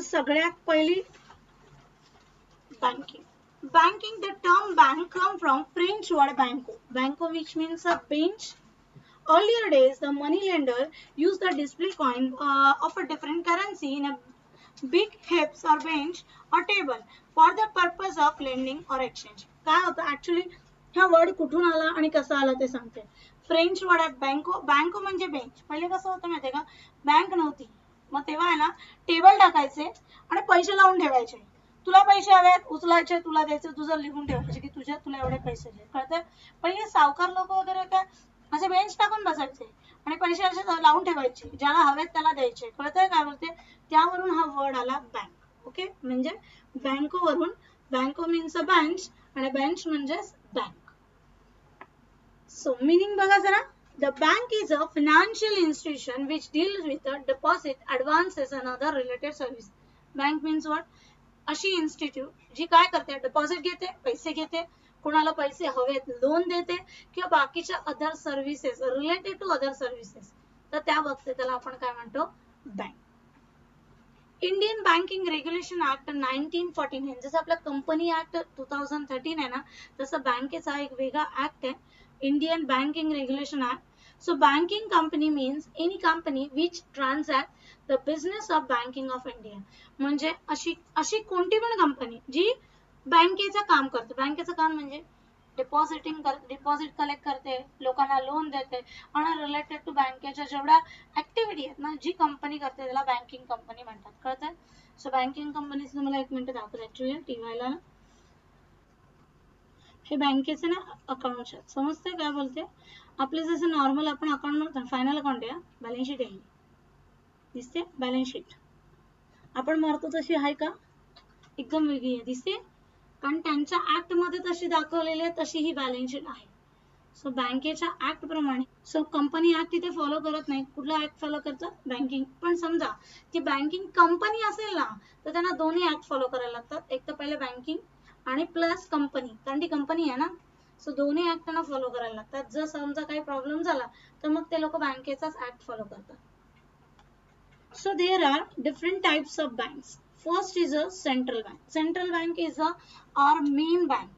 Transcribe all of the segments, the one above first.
सगळ्यात पहिली banking. Banking, the term bank come from French word banco. Banco which means a bench. Earlier days, the money lender used the display coin of a different currency in a big heaps or bench or table for the purpose of lending or exchange. काय होतं actually हा word कुठून आला आणि कसा आला ते सांगते. फ्रेंच वर्ड आहे बँको. बँको म्हणजे बेंच. पहिले कसं होतं माहितीये का, बँक नव्हती, मग तेव्हा आहे ना टेबल टाकायचे आणि पैसे लावून ठेवायचे. तुला पैसे हवेत उचलायचे, तुला द्यायचे, तुझं लिहून ठेवायचे की तुला एवढे पैसे दे. कळतंय. पहिले सावकार लोक वगैरे काय असे बेंच टाकून बसायचे आणि पैसे असे लावून ठेवायचे, ज्याला हवेत त्याला द्यायचे. कळतंय काय बोलते. त्यावरून हा वर्ड आला बँक. ओके, म्हणजे बँको वरून. बँको मीन्स अ बेंच आणि बेंच म्हणजे बँक. सो मीनिंग बघा जरा. The bank is a financial institution which deals with the deposit, advances and other related services. Bank means what? अशी इन्स्टिट्यूट जी काय करते, डिपॉझिट घेते, पैसे घेते, कोणाला पैसे हवेत लोन देते किंवा बाकीच्या other services related to other services, तर त्या बघते, त्याला आपण काय म्हणतो, bank. Indian banking regulation act 1949, जसं आपला कंपनी ऍक्ट 2013 आहे ना, तसं बँकेचा एक वेगळा ऍक्ट आहे, Indian banking regulation act. So banking company means any company which transact the business of banking of India. म्हणजे अशी कोणती पण कंपनी जी बँकेचं काम करते. बँकेचं काम म्हणजे डिपॉझिट कलेक्ट करते, लोकांना लोन देते आणि रिलेटेड टू बँकेच्या जेवढ्या ऍक्टिव्हिटी आहेत ना, जी कंपनी करते त्याला बँकिंग कंपनी म्हणतात. कळतंय. सो बँकिंग कंपनीचं तुम्हाला एक मिनिट दाखवते ऍक्च्युली टीव्हीला. हे बँकेचे ना अकाउंट आहेत, समजते काय बोलते. आपले जसं नॉर्मल आपण अकाउंट म्हणतो, फायनल अकाउंट आहे, बॅलन्स शीट आहे, दिसते बॅलन्स शीट आपण मारतो तशी आहे का, एकदम वेगळी आहे, दिसते. कारण त्यांच्या ऍक्ट मध्ये तशी दाखवलेली आहे, तशी ही बॅलन्स शीट आहे. सो बँकेच्या ऍक्ट प्रमाणे. सो कंपनी ऍक्ट तिथे फॉलो करत नाही. कुठला ऍक्ट फॉलो करतात, बँकिंग. पण समजा की बँकिंग कंपनी असेल ना, तर त्यांना दोन्ही ऍक्ट फॉलो करायला लागतात. एक तर पहिले बँकिंग आणि प्लस कंपनी, कारण ती कंपनी आहे ना. सो दोन्ही ऍक्ट त्यांना फॉलो करायला लागतात. जर समजा काही प्रॉब्लेम झाला तर मग ते लोक बँकेचाच ऍक्ट फॉलो करतात. So there are different types of banks. First is a central bank. Central bank is our main bank.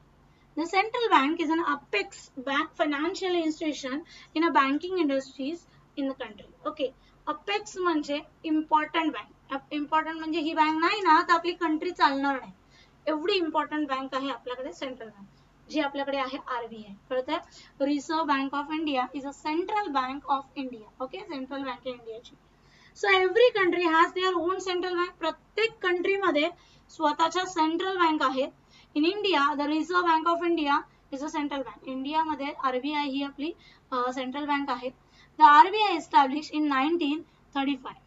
The central bank is an apex bank financial institution in a banking industries in the country. Okay, apex म्हणजे important bank. important म्हणजे ही bank नाही ना तर आपली country चालणार नाही, एवढी important bank आहे आपल्याकडे सेंट्रल बँक, जी आपल्याकडे आहे RBI. कळतंय. Reserve bank of India is a central bank of India. Okay, central bank आहे इंडियाची. So every country has their own central bank. प्रत्येक कंट्रीमध्ये स्वतःच्या सेंट्रल बँक आहेत. In India the reserve bank of India is a central bank. इंडियामध्ये RBI ही आपली central bank आहे. The RBI establish in 1935.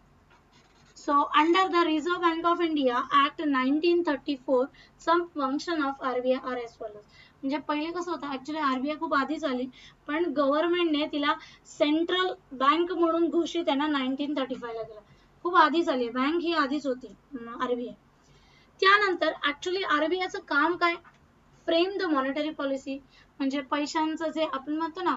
So under the Reserve Bank of India Act 1934, some function of RBI are as follows. म्हणजे पहिले कसं होतं, actually RBI खूप आधीच आली, पण गव्हर्नमेंटने तिला सेंट्रल बँक म्हणून घोषित आहे ना 1935 ला केलं. खूप आधीच आली बँक, ही आधीच होती RBI. त्यानंतर ऍक्च्युली RBIचं काम काय, फ्रेम द मॉनिटरी पॉलिसी. म्हणजे पैशांचं जे आपण म्हणतो ना,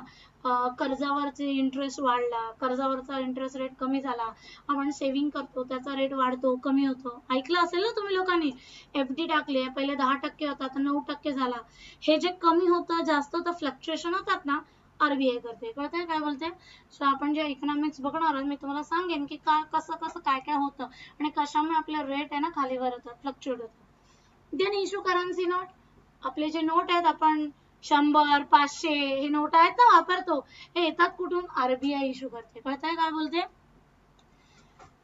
कर्जावरचे इंटरेस्ट वाढला, कर्जावरचा इंटरेस्ट रेट कमी झाला, आपण सेव्हिंग करतो त्याचा रेट वाढतो कमी होतो. ऐकलं असेल ना तुम्ही लोकांनी, FD टाकली, पहिले 10% होता आता 9% झाला. हे जे कमी होतं जास्त होतं, फ्लक्च्युएशन होतात ना, RBI करते. कळतंय काय बोलते. सो आपण जे इकॉनॉमिक्स बघणार आहोत, मी तुम्हाला सांगेन की कसं काय काय होतं आणि कशामुळे आपले रेट आहे ना खाली वर होतात, फ्लक्च्युएट होतात. Then issue currency note. आपले जे नोट आहेत, आपण 100, 500 हे नोट आहेत ना वापरतो, हे येतात कुठून, RBI इश्यू करते. कळतंय काय बोलते.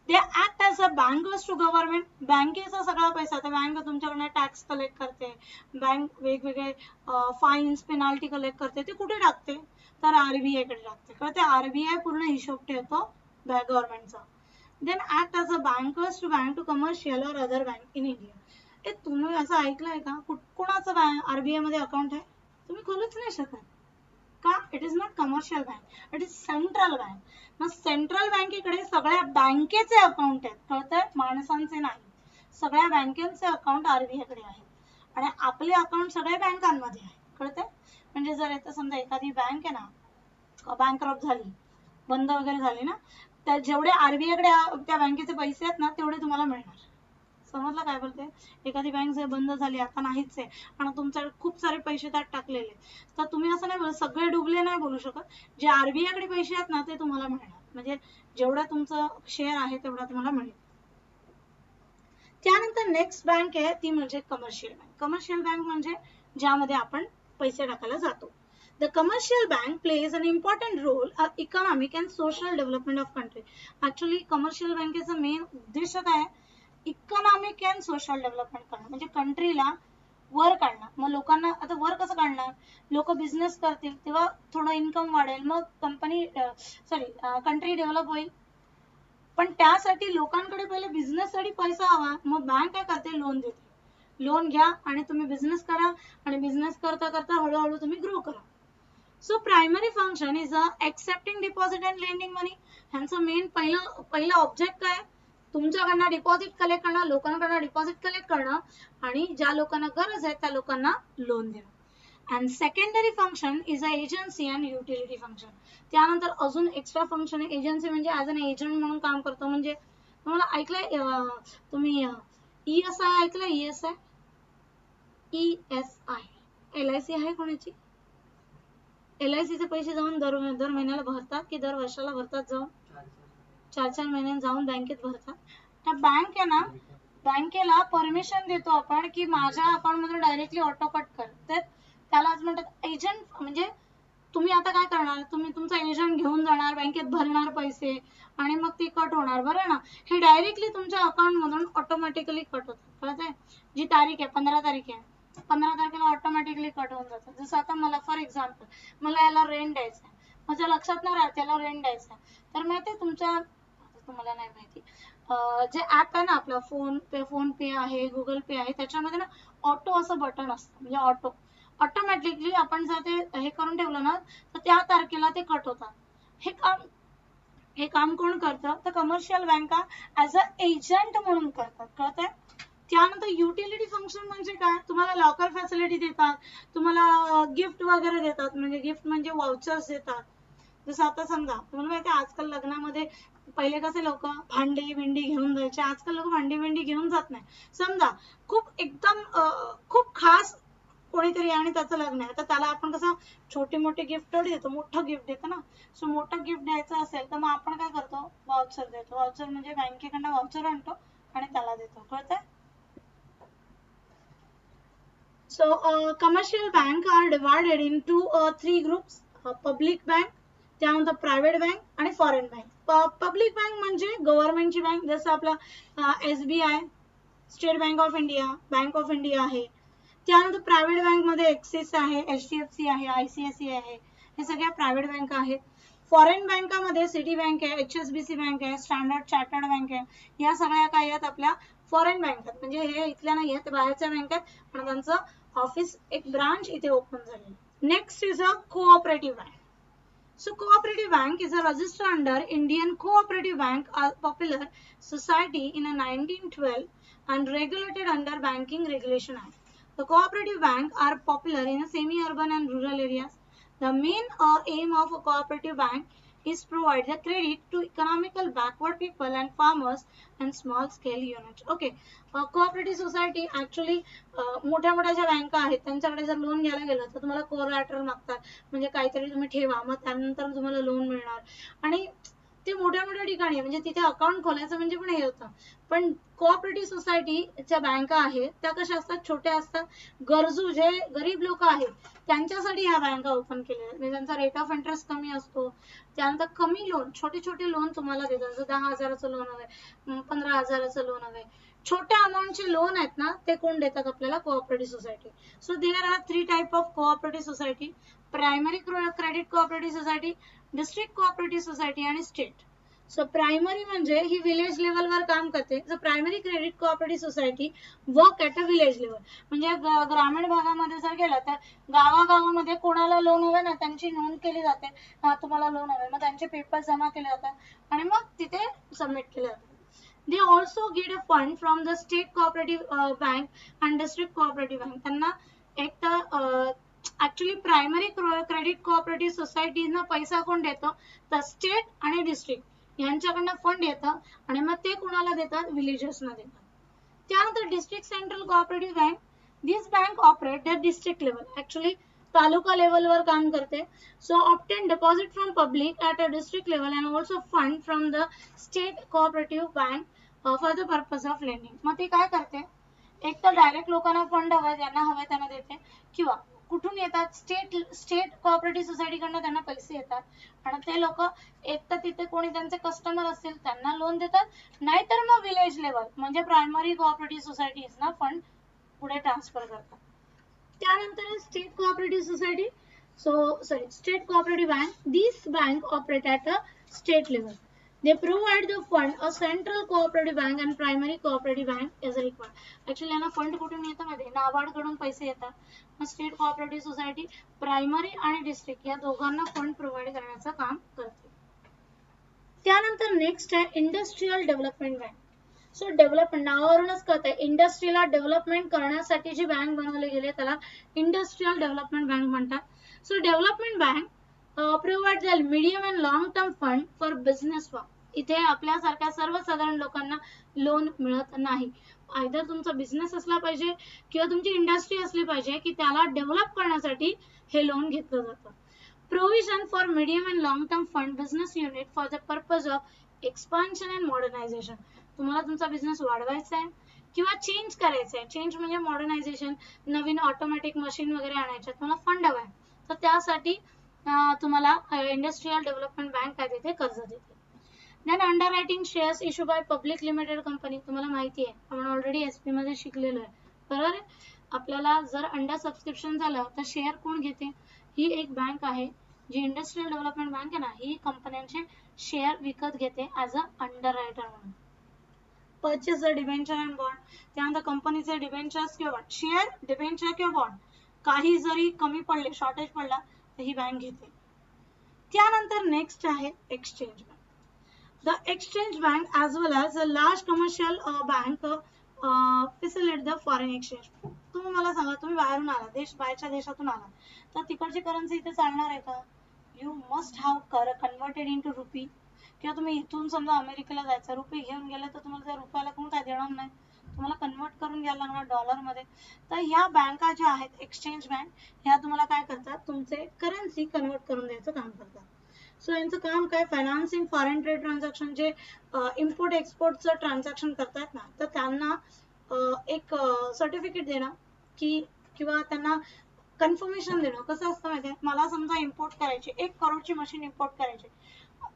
They act as a bankers to government. बँकेचा सगळा पैसा, तर बँक तुमच्याकडनं टॅक्स कलेक्ट करते, बँक वेगवेगळे फाईन्स पेनाल्टी कलेक्ट करते, ते कुठे टाकते, तर RBI कडे टाकते. कळते, RBI पूर्ण हिशोब ठेवतो गव्हर्नमेंटचा. Then act as a bankers to bank to commercial और अदर बँक इन इंडिया. ते तुम्ही असं ऐकलंय का कोणाचं RBI मध्ये अकाउंट आहे? तुम्ही खोलूच नाही शकत का? It is not commercial bank, it is central bank. मग सेंट्रल बँकेकडे सगळ्या बँकेचे अकाउंट आहेत, कळतंय, माणसांचे नाही. सगळ्या बँकेचे अकाउंट RBI कडे आहेत आणि आपले अकाउंट सगळ्या बँकांमध्ये आहे. कळतंय, म्हणजे जर आता समजा एखादी बँक आहे ना बँकरप्ट झाली, बंद वगैरे झाली ना, तर जेवढे RBI कडे त्या बँकेचे पैसे आहेत ना तेवढे तुम्हाला मिळणार. समजलं काय बोलते? एखादी बँक जर बंद झाली, आता नाहीच आहे, आणि तुमच्याकडे खूप सारे पैसे त्यात टाकलेले, तर तुम्ही असं नाही बोलू, सगळे डुबले नाही बोलू शकत. जे RBI कडे पैसे आहेत ना ते तुम्हाला मिळणार, म्हणजे जेवढं तुमचं शेअर आहे तेवढा तुम्हाला मिळेल. त्यानंतर नेक्स्ट बँक आहे ती म्हणजे कमर्शियल बँक. कमर्शियल बँक म्हणजे ज्यामध्ये आपण पैसे टाकायला जातो. The commercial bank plays an important role in economic and social development of country. Actually, commercial बँकेचा मेन उद्देश काय आहे? इकॉनॉमिक अँड सोशल डेव्हलपमेंट करणं, म्हणजे कंट्रीला वर काढणं. मग लोकांना आता वर कसं काढणार? लोक बिझनेस करतील तेव्हा थोडं इन्कम वाढेल, मग कंट्री डेव्हलप होईल. पण त्यासाठी लोकांकडे पहिले बिझनेस साठी पैसा हवा, मग बँक काय करते? लोन देते. लोन घ्या आणि तुम्ही बिझनेस करा, आणि बिझनेस करता करता हळूहळू तुम्ही ग्रो करा. So primary function is accepting deposit and lending money. ह्यांचं मेन पहिला ऑब्जेक्ट काय? तुमच्याकडनं डिपॉझिट कलेक्ट करणं, लोकांकडनं डिपॉझिट कलेक्ट करणं, आणि ज्या लोकांना गरज आहे त्या लोकांना लोन देणं. And secondary function is a agency and utility function. त्यानंतर अजून एक्स्ट्रा फंक्शन आहे एजन्सी, म्हणजे ॲज अन एजंट म्हणून काम करतो. म्हणजे तुम्हाला ऐकलंय तुम्ही ESI ऐकलंय? ESI LIC आहे कोणाची? LIC चे पैसे जाऊन दर महिन्याला भरतात की दर वर्षाला भरतात? जाऊन 4-4 महिन्यांनी जाऊन बँकेत भरतात. त्या बँक आहे ना, बँकेला परमिशन देतो आपण की माझ्या अकाउंट मधून डायरेक्टली ऑटो कट कर. त्यालाच म्हणतात एजंट. म्हणजे तुम्ही आता काय करणार? तुम्ही तुमचा एजंट घेऊन जाणार, बँकेत भरणार पैसे, आणि मग ते कट होणार, बरं ना? हे डायरेक्टली तुमच्या अकाउंट मधून ऑटोमॅटिकली कट होतात. कळतंय? जी तारीख आहे 15 तारीख आहे, 15 तारखेला ऑटोमॅटिकली कट होऊन जातं. जसं आता मला फॉर एक्झाम्पल मला याला रेंट द्यायचं आहे, माझ्या लक्षात नाही राहत याला रेंट द्यायचं आहे, तर माहिती तुमच्या, तुम्हाला नाही माहिती, जे ऍप आहे ना आपलं फोन पे आहे, गुगल पे आहे, त्याच्यामध्ये ना ऑटो असं बटन असतं, म्हणजे ऑटोमॅटिकली आपण जर ते हे करून ठेवलं ना तर त्या तारखेला ते कट होतात. हे काम कोण करतं? तर कमर्शियल बँका ऍज अ एजंट म्हणून करतात. कळतंय? त्यानंतर युटिलिटी फंक्शन म्हणजे काय? तुम्हाला लॉकर फॅसिलिटी देतात, तुम्हाला गिफ्ट वगैरे देतात, म्हणजे गिफ्ट म्हणजे वाउचर्स देतात. जसं आता समजा तुम्हाला माहिती आहे आजकाल लग्नामध्ये पहिले कसे लोक भांडी बिंडी घेऊन जायचे, आजकाल लोक भांडी बिंडी घेऊन जात नाही. समजा खूप एकदम खूप खास कोणीतरी आणि त्याचं लग्न आहे, तर त्याला आपण कसं छोटे मोठे गिफ्ट देतो, मोठं गिफ्ट देतो ना. सो मोठं गिफ्ट द्यायचं असेल तर मग आपण काय करतो? वाउचर देतो. वाउचर म्हणजे बँकेकडनं वाउचर आणतो आणि त्याला देतो. कळतंय? So commercial bank are divided into 3 groups. Public bank, त्यानंतर प्रायव्हेट बँक आणि फॉरेन बँक. पब्लिक बँक म्हणजे गव्हर्नमेंटची बँक, जसं आपलं SBI, state bank of India, bank of India आहे. त्यानंतर प्रायव्हेट बँक मध्ये ऍक्सिस आहे, HDFC आहे, ICICI आहे, हे सगळ्या प्रायव्हेट बँक आहेत. फॉरेन बँकामध्ये सिटी बँक आहे, HSBC बँक आहे, स्टँडर्ड चार्टर्ड बँक आहे. या सगळ्या काय आहेत? आपल्या फॉरेन बँक आहेत, म्हणजे हे इथल्या नाही आहेत, बाहेरच्या बँक आहेत आणि त्यांचं ऑफिस एक ब्रांच इथे ओपन झालेलं. Next is a cooperative bank. So cooperative bank is a registered under Indian Cooperative Bank Popular Society in a 1912 and regulated under Banking Regulation Act. The cooperative bank are popular in semi-urban and rural areas. The main aim of a cooperative bank is provide the credit to economical backward people and farmers and small scale units. Okay, cooperative society actually मोठ्या मोठ्या ज्या बँका आहेत त्यांच्याकडे जर loan घ्यायला गेलं तर तुम्हाला कोलॅटरल मागतात, म्हणजे काहीतरी तुम्ही ठेवा, मग त्यानंतर तुम्हाला लोन मिळणार. आणि ते मोठ्या मोठ्या ठिकाणी म्हणजे तिथे अकाउंट खोलायचं म्हणजे पण हे होतं, पण कोऑपरेटिव्ह सोसायटीच्या बँका आहेत त्या कशा असतात, छोट्या असतात. गरजू जे गरीब लोक आहेत त्यांच्यासाठी ह्या बँका ओपन केलेल्या आहेत. म्हणजे त्यांचा रेट ऑफ इंटरेस्ट कमी असतो. त्यानंतर कमी लोन, छोटे छोटे लोन तुम्हाला देतात. जसं 10,000चं लोन हवंय, 15,000चं लोन हवंय, छोट्या अमाऊंटचे लोन आहेत ना ते कोण देतात आपल्याला, cooperative society. So there are 3 type of cooperative society: primary credit cooperative society, district cooperative society आणि स्टेट. सो प्रायमरी म्हणजे ही विलेज लेवलवर काम करते. जर primary credit cooperative society work at a village level, म्हणजे ग्रामीण भागामध्ये जर गेलं तर गावागावामध्ये कोणाला लोन हवं ना त्यांची नोंद केली जाते. तुम्हाला लोन हवं, मग त्यांचे पेपर जमा केले जातात आणि मग तिथे सबमिट केले जातात. They also get a fund from the state cooperative bank and district cooperative bank. त्यांना एक तर ऍक्च्युली प्रायमरी क्रेडिट कोऑपरेटिव्ह सोसायटीजना पैसा कोण देतो, तर स्टेट आणि डिस्ट्रिक्ट यांच्याकडनं फंड येतं आणि मग ते कोणाला देतात, विलेजर्सना देतात. त्यानंतर district central cooperative bank, this bank operate the district level, actually taluka लेवलवर काम करते. So obtain deposit from public at a district level and also fund from the state cooperative bank for the purpose of lending. मग ती काय करते, एक तर direct लोकांना फंड हवंय, ज्यांना हवंय त्यांना देते, किंवा कुठून येतात, स्टेट कोऑपरेटिव्ह सोसायटीकडनं त्यांना पैसे येतात आणि ते लोक एक तर तिथे कोणी त्यांचे कस्टमर असतील त्यांना लोन देतात, नाहीतर मग विलेज लेवल म्हणजे प्रायमरी कोऑपरेटिव्ह सोसायटीजना फंड पुढे ट्रान्सफर करतात. त्यानंतर state cooperative society, state cooperative bank, this bank operate at a state level. They provide the fund a central cooperative bank and primary cooperative bank is required. Actually यांना fund कुठून येतं माहिती, नाबार्ड कडून पैसे येतात. मग स्टेट कोऑपरेटिव्ह सोसायटी प्रायमरी आणि district या दोघांना फंड प्रोव्हाइड करण्याचं काम करते. त्यानंतर नेक्स्ट आहे industrial development bank. So development नावावरूनच कळतंय, इंडस्ट्रीला डेव्हलपमेंट करण्यासाठी जी बँक बनवली गेली त्याला इंडस्ट्रियल डेव्हलपमेंट बँक म्हणतात. So development bank provide the medium and long term fund for business work. इथे आपल्यासारख्या सर्वसाधारण लोकांना लोन मिळत नाही. आयदर तुमचा बिझनेस असला पाहिजे किंवा तुमची इंडस्ट्री असली पाहिजे की त्याला डेव्हलप करण्यासाठी हे लोन घेतलं जातं. Provision for medium and long term fund business unit for the purpose of expansion and modernisation. तुम्हाला तुमचा बिझनेस वाढवायचा आहे किंवा चेंज करायचा आहे, चेंज म्हणजे मॉडर्नायझेशन, नवीन ऑटोमॅटिक मशीन वगैरे आणायचे, तुम्हाला फंड हवाय, तर त्यासाठी तुम्हाला इंडस्ट्रियल डेव्हलपमेंट बँक काय देते, कर्ज देते. Then underwriting shares issue by public limited company. तुम्हाला माहिती आहे, आपण ऑलरेडी एसपी मध्ये शिकलेलो आहे, बरोबर आहे. आपल्याला जर अंडर सबस्क्रिप्शन झालं तर शेअर कोण घेते, ही एक बँक आहे जी इंडस्ट्रियल डेव्हलपमेंट बँक आहे ना, ही कंपन्यांचे शेअर विकत घेते ऍज अ अंडररायटर म्हणून. Purchase the debenture and bond, त्यानंतर कंपनीचे डिबेंचर्स किंवा बॉन्ड, शेअर, डिबेंचर किंवा बॉन्ड काही जरी कमी पडले, शॉर्टेज पडला तर ही बँक घेते. त्यानंतर नेक्स्ट आहे exchange bank. The exchange bank as well as a large commercial bank facilitate the foreign exchange. तुम्ही मला सांगा, तुम्ही बाहेरून आला, बाहेरच्या देशातून आला, तर तिकडची करन्सी इथे चालणार आहे का? You must have converted into rupee. किंवा तुम्ही इथून समजा अमेरिकेला जायचं, रुपये घेऊन गेले तर तुम्हाला त्या रुपयाला कोण काय देणार नाही, तुम्हाला कन्वर्ट करून घ्यायला लागणार डॉलरमध्ये. तर ह्या बँका ज्या आहेत एक्सचेंज बँक, ह्या तुम्हाला काय करतात, तुमचे करन्सी कन्वर्ट करून द्यायचं काम करतात. सो यांचं काम काय, फायनान्सिंग फॉरेन ट्रेड ट्रान्झॅक्शन, जे इम्पोर्ट एक्सपोर्टचं ट्रान्झॅक्शन करतात ना, तर त्यांना एक सर्टिफिकेट देणं की किंवा त्यांना कन्फर्मेशन देणं. कसं असतं माहिती आहे, मला समजा इम्पोर्ट करायची 1 करोडची मशीन इम्पोर्ट करायची,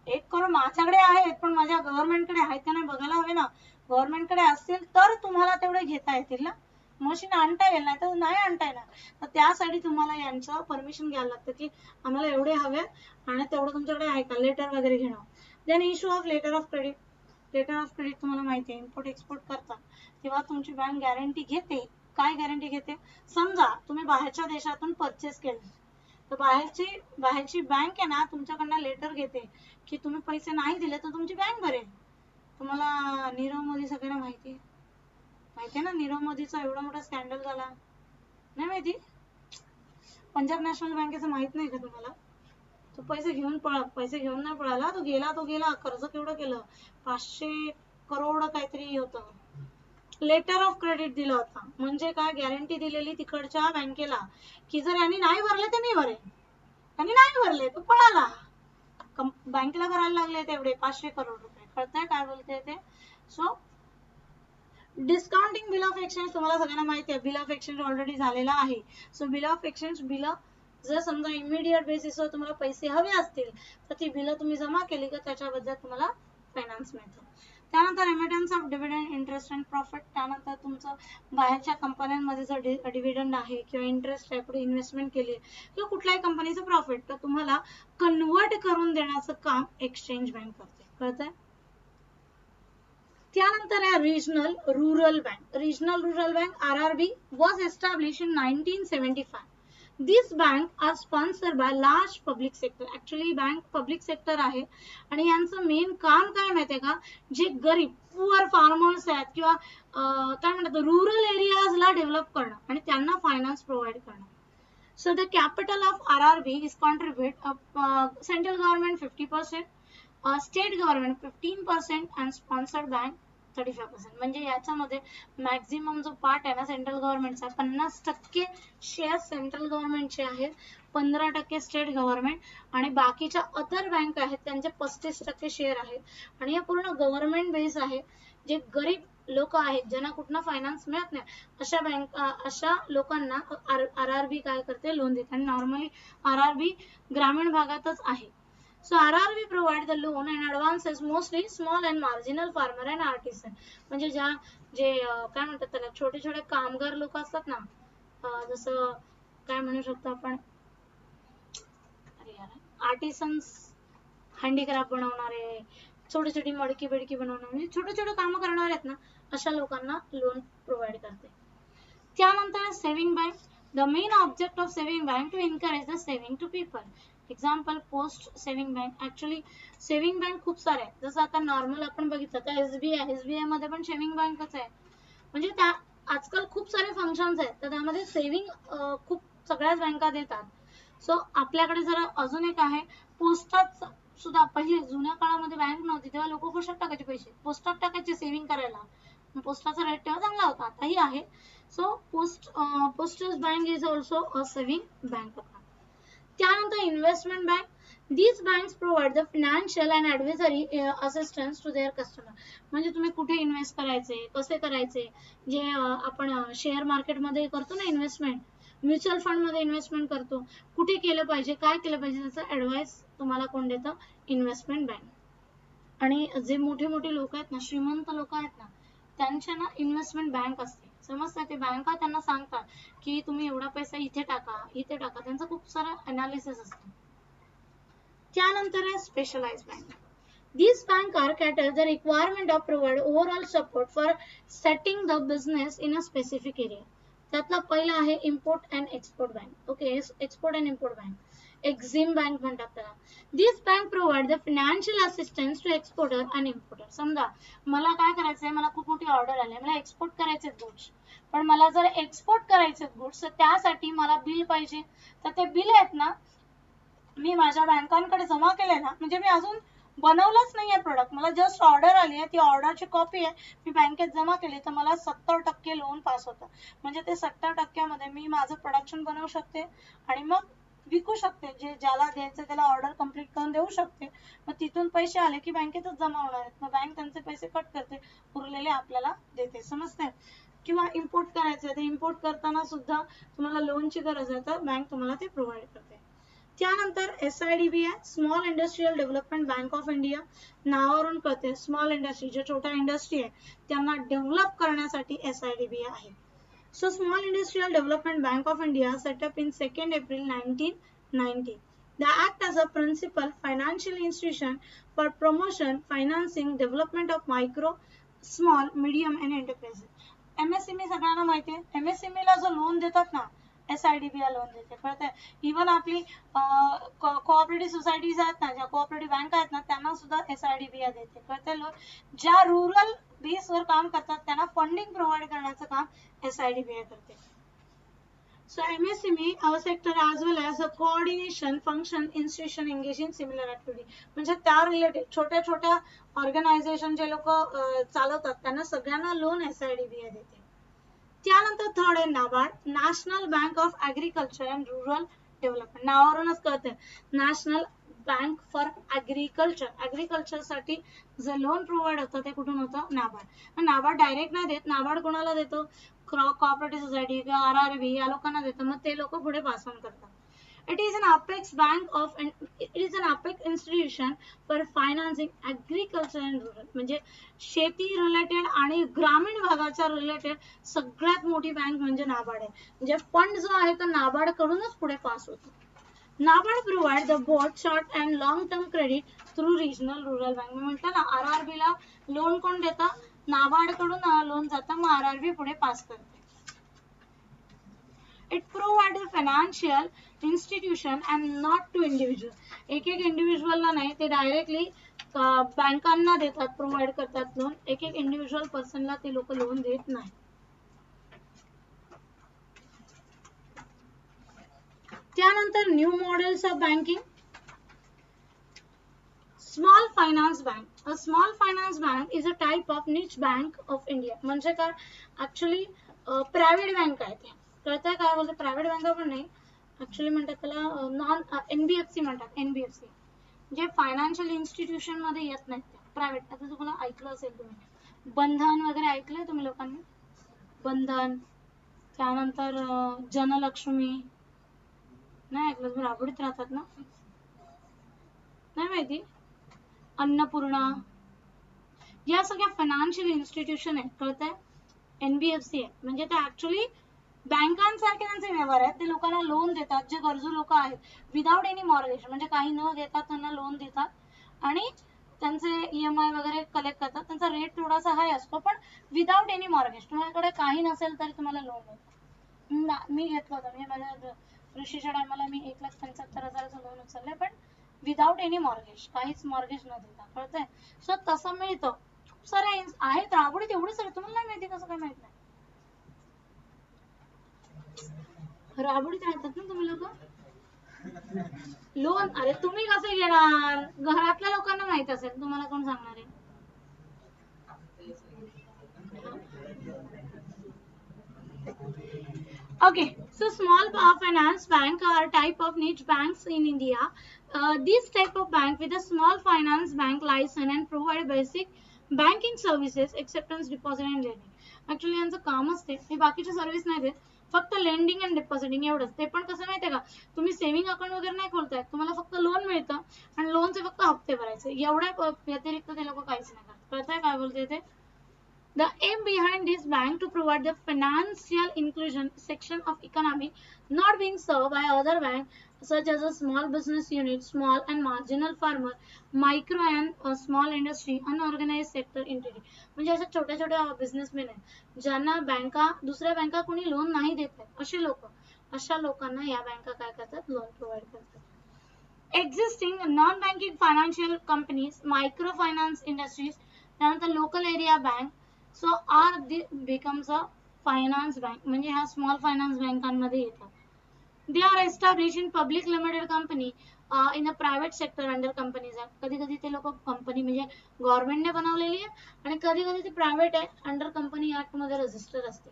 1 करोड माझ्याकडे आहेत पण माझ्या गव्हर्नमेंटकडे आहेत का नाही बघायला हवे ना. गव्हर्नमेंटकडे असतील तर तुम्हाला तेवढे घेता येतील ना, मशीन आणता येईल, नाही तर नाही आणता येणार. तर त्यासाठी तुम्हाला यांचं परमिशन घ्यायला लागतं की आम्हाला एवढे हवे आणि तेवढं तुमच्याकडे आहे का, लेटर वगैरे घेणं. Then issue of letter of credit. Letter of credit तुम्हाला माहिती आहे, इम्पोर्ट एक्सपोर्ट करता तेव्हा तुमची बँक गॅरंटी घेते. काय गॅरंटी घेते, समजा तुम्ही बाहेरच्या देशातून परचेस केलं तर बाहेरची बँक आहे ना तुमच्याकडनं लेटर घेते की तुम्ही पैसे नाही दिले तर तुमची बँक भरेल. तुम्हाला नीरव मोदी सगळ्यांना माहिती आहे ना, नीरव मोदीचा एवढा मोठा स्कॅन्डल झाला, नाही माहिती? पंजाब नॅशनल बँकेचं माहित नाही का तुम्हाला? तो पैसे घेऊन नाही पळाला, तो गेला. कर्ज केवढं केलं, 500 करोड काहीतरी होतं. लेटर ऑफ क्रेडिट दिला होता, म्हणजे काय, गॅरंटी दिलेली तिकडच्या बँकेला की जर यांनी नाही भरले तर मी भरेन. त्यांनी नाही भरले तो पळाला, बँकेला भरायला लागले तेवढे 500 करोड रुपये. कळतंय काय बोलते ते? So discounting bill of exchange तुम्हाला सगळ्यांना माहिती आहे, बिल ऑफ एक्सचेंज ऑलरेडी झालेला आहे. So bill of exchange bill जर समजा इमिडिएट बेसिसवर तुम्हाला पैसे हवे असतील तर ती बिलं तुम्ही जमा केली का त्याच्याबद्दल तुम्हाला फायनान्स मिळतं. त्यानंतर remittance of dividend, interest and profit. त्यानंतर तुमचं बाहेरच्या कंपन्यांमध्ये जर डिव्हिडंड आहे किंवा इंटरेस्ट आहे, पुढे इन्व्हेस्टमेंट केली किंवा कुठल्याही कंपनीचं प्रॉफिट तर तुम्हाला कन्वर्ट करून देण्याचं काम एक्सचेंज बँक करते. कळतंय? त्यानंतर आहे regional rural bank. Regional rural bank RRB was established in 1975. These banks are sponsored by large public sector. Actually bank public sector आहे आणि यांचं मेन काम काय माहितीये का, जे गरीब पुअर फार्मर्स आहेत किंवा काय म्हणतात रुरल एरियाजला डेव्हलप करणं आणि त्यांना फायनान्स प्रोव्हाइड करणं. So the capital of RRB is contribute central government 50%, state government 15% and sponsored bank 35%. म्हणजे याच्यामध्ये मॅक्झिमम जो पार्ट आहे ना सेंट्रल गव्हर्नमेंटचा 50% शेअर सेंट्रल गव्हर्नमेंटचे आहेत, 15% स्टेट गव्हर्नमेंट आणि बाकीच्या अदर बँक आहेत त्यांचे 35% शेअर आहेत आणि या पूर्ण गव्हर्नमेंट बेस आहे. जे गरीब लोक आहेत ज्यांना कुठनं फायनान्स मिळत नाही अशा लोकांना RRB काय करते, लोन देते आणि नॉर्मली RRB ग्रामीण भागातच आहे. So RRB provide the loan and advances mostly small and marginal farmer and artisan. म्हणजे जे काय म्हणतात त्याला छोटे छोटे कामगार लोक असतात ना, जसं काय म्हणू शकतो आपण, आर्टिसन्स, हँडीक्राफ्ट बनवणारे, छोटी छोटी मडकी बिडकी बनवणारे, म्हणजे छोटे छोटे काम करणारे आहेत ना अशा लोकांना लोन प्रोव्हाइड करते. त्यानंतर saving bank. The main object of saving bank to encourage the saving to people. Example post saving bank. Actually saving bank खूप सारे आहेत, जसं आता नॉर्मल आपण बघितलं तर SBI मध्ये पण सेव्हिंग बँकच आहे. म्हणजे त्या आजकाल खूप सारे फंक्शन्स आहेत तर त्यामध्ये सेव्हिंग खूप सगळ्याच बँका देतात. सो आपल्याकडे जर अजून एक आहे पोस्टात सुद्धा. पहिले जुन्या काळामध्ये बँक नव्हती तेव्हा लोक कशात टाकायचे पैसे, पोस्टात टाकायचे सेव्हिंग करायला. पोस्टाचा रेट तेव्हा चांगला होता, आताही आहे. So postal bank is also a saving bank. त्यानंतर investment bank. These banks provide the financial and advisory assistance to their customer. म्हणजे तुम्ही कुठे इन्व्हेस्ट करायचे, कसे करायचे, जे आपण शेअर मार्केटमध्ये करतो ना इन्व्हेस्टमेंट, म्युच्युअल फंड मध्ये इन्व्हेस्टमेंट करतो, कुठे केलं पाहिजे, काय केलं पाहिजे, त्याचा ऍडवाइस तुम्हाला कोण देतं, इन्व्हेस्टमेंट बँक. आणि जे मोठे मोठे लोक आहेत ना, श्रीमंत लोक आहेत ना, त्यांच्या ना इन्व्हेस्टमेंट बँक असते. समजतं, ते बँका त्यांना सांगतात की तुम्ही एवढा पैसा इथे टाका, इथे टाका. त्यांचं खूप सारं अनालिसिस असतं. त्यानंतर आहे specialised bank. These banks are cater the requirement of provide overall support for setting the business in a specific area. त्यातला पहिला आहे import and export bank. Okay, export and import bank, Exim bank म्हणतात त्याला. These bank provide the financial assistance to exporter and importer. समजा मला काय करायचंय, मला खूप मोठी ऑर्डर आली, मला एक्सपोर्ट करायचे गुड्स, पण मला जर एक्सपोर्ट करायचे गुड्स तर त्यासाठी मला बिल पाहिजे. तर ते बिल आहेत ना मी माझ्या बँकांकडे जमा केले ना, म्हणजे मी अजून बनवलंच नाहीये प्रोडक्ट, मला जस्ट ऑर्डर आली आहे, ती ऑर्डरची कॉपी आहे, मी बँकेत जमा केली तर मला 70% लोन पास होतं. म्हणजे ते 70% मी माझं प्रोडक्शन बनवू शकते आणि मग विकू शकते, जे ज्याला द्यायचं त्याला ऑर्डर कम्प्लीट करून देऊ शकते. मग तिथून पैसे आले की बँकेतच जमा होणार आहेत, मग बँक त्यांचे पैसे कट करते, उरलेले आपल्याला देते. समजते? किंवा इम्पोर्ट करायचं, ते इम्पोर्ट करताना सुद्धा तुम्हाला लोनची गरज आहे तर बँक तुम्हाला ते प्रोव्हाइड करते. त्यानंतर SIDB आहे, small industrial development bank of India. नावावरून कळते स्मॉल इंडस्ट्री, जे छोट्या इंडस्ट्री आहे त्यांना डेव्हलप करण्यासाठी SIDB आहे. So small industrial development bank of India setup in 2 April 1990. They act as a principal financial institution for promotion, financing, development of micro, small, medium and enterprises. MSME सगळ्यांना माहिती आहे, MSME ला जो loan देतात ना SIDB ला loan देते. कळतंय? इव्हन आपली कोऑपरेटिव्ह सोसायटीज आहेत ना, ज्या कोऑपरेटिव्ह बँक आहेत ना, त्यांना सुद्धा SIDB देते. कळतंय? ज्या रुरल बेसवर काम करतात त्यांना फंडिंग प्रोव्हाइड करण्याचं काम SIDB करते. So MSME, our sector as well as a coordination function institution engaged in similar activity. म्हणजे त्या रिलेटेड छोट्या छोट्या ऑर्गनायझेशन जे लोक चालवतात त्यांना सगळ्यांना लोन SIDB देते. त्यानंतर थर्ड आहे NABARD, national bank of agriculture and rural development. नावावरूनच कळतंय नॅशनल बँक फॉर ॲग्रिकल्चर साठी जे लोन प्रोव्हाइड होतं ते कुठून होतं, नाबार्ड. नाबार्ड डायरेक्ट नाही देत, नाबार्ड कोणाला देतो, कोऑपरेटिव्ह सोसायटी किंवा RRB या लोकांना देतं, मग ते लोक पुढे पास ऑन करतात. It is an apex institution for financing agriculture and rural. म्हणजे शेती रिलेटेड आणि ग्रामीण भागाच्या रिलेटेड सगळ्यात मोठी बँक म्हणजे नाबार्ड आहे. म्हणजे फंड जो आहे तो नाबार्ड कडूनच पुढे पास होतो. NABARD provide the both short and long term credit through regional rural bank. मी म्हटलं ना, RRB ला लोन कोण देतं, नाबार्ड कडून लोन जातं, मग RRB पुढे पास करते. It provides a financial institution and not to individual. एक इंडिव्हिज्युअल ला नाही, ते डायरेक्टली बँकांना देतात, प्रोव्हाइड करतात लोन. एक इंडिव्हिज्युअल पर्सनला ते लोक लोन देत नाही. त्यानंतर new models of banking. Small finance bank. A small finance bank is a type of niche bank of India. म्हणजे काय, ऍक्च्युली प्रायव्हेट बँक आहे ते. कळतंय काय बोलतो, प्रायव्हेट बँका पण नाही, ऍक्च्युली म्हणतात त्याला नॉन NBFC म्हणतात. NBFC जे फायनान्शियल इन्स्टिट्यूशन मध्ये येत नाहीत, प्रायव्हेट. आता तुम्हाला ऐकलं असेल तुम्ही, बंधन वगैरे ऐकलंय तुम्ही लोकांनी, बंधन. त्यानंतर जनलक्ष्मी नाही ऐकलं, तुम्ही राबडीत राहतात ना, नाही माहिती. अन्नपूर्णा, या सगळ्या फायनान्शियल इन्स्टिट्यूशन आहेत, कळतंय. NBFC आहे म्हणजे ते ऍक्च्युली बँकांसारखे त्यांचे व्यवहार आहेत. ते लोकांना लोन देतात, जे गरजू लोक आहेत, विदाउट एनी मॉर्गेज. म्हणजे काही न घेतात त्यांना लोन देतात आणि त्यांचे EMI वगैरे कलेक्ट करतात. त्यांचा रेट थोडासा हाय असतो, पण विदाउट एनी मॉर्गेज. तुमच्याकडे काही नसेल तरी तुम्हाला लोन मिळतं. मी घेतलं होतं, म्हणजे माझ्या ऋषीच्या टायमाला मी 1,75,000चं लोन उचललंय, पण विदाउट एनी मॉर्गेज, काहीच मॉर्गेज न देता, कळतंय. सो तसं मिळतं. खूप सारे आहेत राबडीत, एवढे सारे तुम्हाला नाही माहिती, कसं काय माहित नाही. राबडीत राहतात ना तुम्ही लोक. लोन अरे तुम्ही कसे घेणार, घरातल्या लोकांना माहित असेल, तुम्हाला कोण सांगणार आहे. Okay, so small finance bank are type of niche banks in India. This type of bank with a small finance bank license and provide basic banking services, acceptance, deposit and lending. Actually यांचं कामच ते, हे बाकीचे service नाही देत, फक्त lending and depositing एवढंच. ते पण कसं माहितीये का, तुम्ही सेव्हिंग अकाउंट वगैरे नाही खोलतायत, तुम्हाला फक्त लोन मिळतं आणि लोनचे फक्त हप्ते भरायचे, एवढ्या व्यतिरिक्त ते लोक काहीच नाही करत. कळतंय काय बोलते ते. The aim behind this bank to provide the financial inclusion section of economy not being served by other banks such as a small business unit, small and marginal farmer, micro and small industry, unorganized sector entity. म्हणजे अशा छोट्या छोट्या businessman आहेत ज्यांना बँका, दुसऱ्या बँका कोणी लोन नाही देत आहेत, असे लोक, अशा लोकांना या बँका काय करतात, लोन प्रोव्हाइड करतात. Existing non-banking financial companies, microfinance industries, त्यानंतर local area bank, so becomes a finance bank. म्हणजे ह्या स्मॉल फायनान्स बँकांमध्ये येतात. They are established in public limited company in a private sector under companies act. कधी कधी ते लोक कंपनी म्हणजे गव्हर्नमेंटने बनवलेली आहे आणि कधी कधी ते प्रायव्हेट आहे, अंडर कंपनी ऍक्ट मध्ये रजिस्टर असते.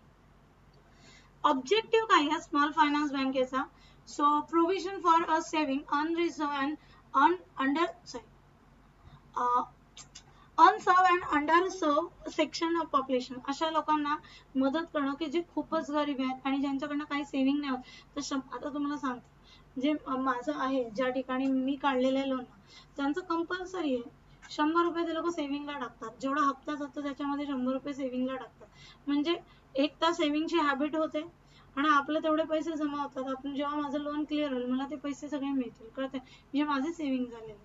ऑब्जेक्टिव्ह काय आहे स्मॉल फायनान्स बँकेचा, so provision for a saving unreserved and unserved and underserved section of population. अशा लोकांना मदत करणं की जे खूपच गरीब आहेत आणि ज्यांच्याकडनं काही सेव्हिंग नाही होत. तर आता तुम्हाला सांगते, जे माझं आहे, ज्या ठिकाणी मी काढलेले लोन, त्यांचं कंपल्सरी आहे 100 रुपये ते लोक सेव्हिंगला टाकतात. जेवढा हप्ता जातो त्याच्यामध्ये 100 रुपये सेव्हिंगला टाकतात. म्हणजे एक तर सेव्हिंगची हॅबिट होते आणि आपले तेवढे पैसे जमा होतात. आपण जेव्हा माझं लोन क्लिअर होईल मला ते पैसे सगळे मिळतील, कळते, म्हणजे माझे सेव्हिंग झालेले.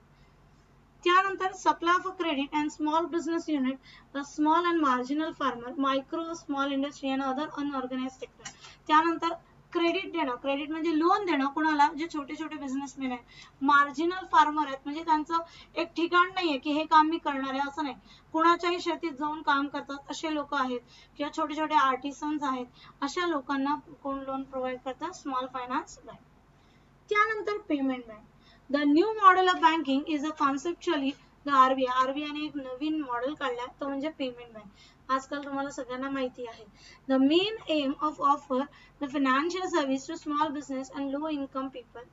त्यानंतर supply of credit and small business unit, the small and marginal farmer, micro small industry and other unorganise sector. त्यानंतर क्रेडिट देणं, क्रेडिट म्हणजे लोन देणं कुणाला, जे छोटे छोटे बिझनेसमॅन आहेत. मार्जिनल फार्मर आहेत म्हणजे त्यांचं एक ठिकाण नाहीये की हे काम मी करणार आहे असं नाही, कुणाच्याही शेतीत जाऊन काम करतात असे लोक आहेत, किंवा छोटे छोटे आर्टिसन्स आहेत, अशा लोकांना कोण लोन प्रोव्हाइड करतात, स्मॉल फायनान्स बँक. त्यानंतर payment bank. The new model of banking is a conceptually आरबीआयने एक नवीन मॉडेल काढलाय तो म्हणजे पेमेंट बँक. आजकाल तुम्हाला सगळ्यांना माहिती आहे. The main M of offer the financial service to small business and low income people.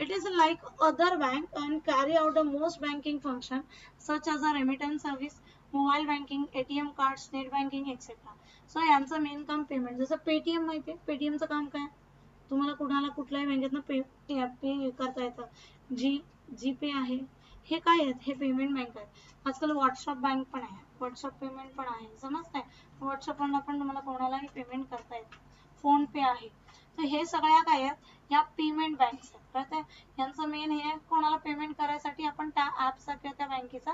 It is like other bank and carry out the most banking function such as a remittance service, mobile banking, ATM cards, net banking etc. So यांचं main काम payment. जसं Paytm माहिती आहे, पेटीएमचं काम काय? तुम्हाला कुणाला कुठल्याही बँकेतनं पे करता येतं. जीपे आहे, हे काय आहेत? हे पेमेंट बँक आहेत. आजकाल व्हॉट्सअप बँक पण आहे, व्हॉट्सअप पेमेंट पण आहे, समजतंय? व्हॉट्सअपवरनं पण तुम्हाला कोणालाही पेमेंट करता येतं. फोन पे आहे. तर हे सगळ्या काय आहेत? या पेमेंट बँक्स आहेत. कळतंय? यांचं मेन हे कोणाला पेमेंट करायसाठी आपण त्या ॲपचा किंवा त्या बँकेचा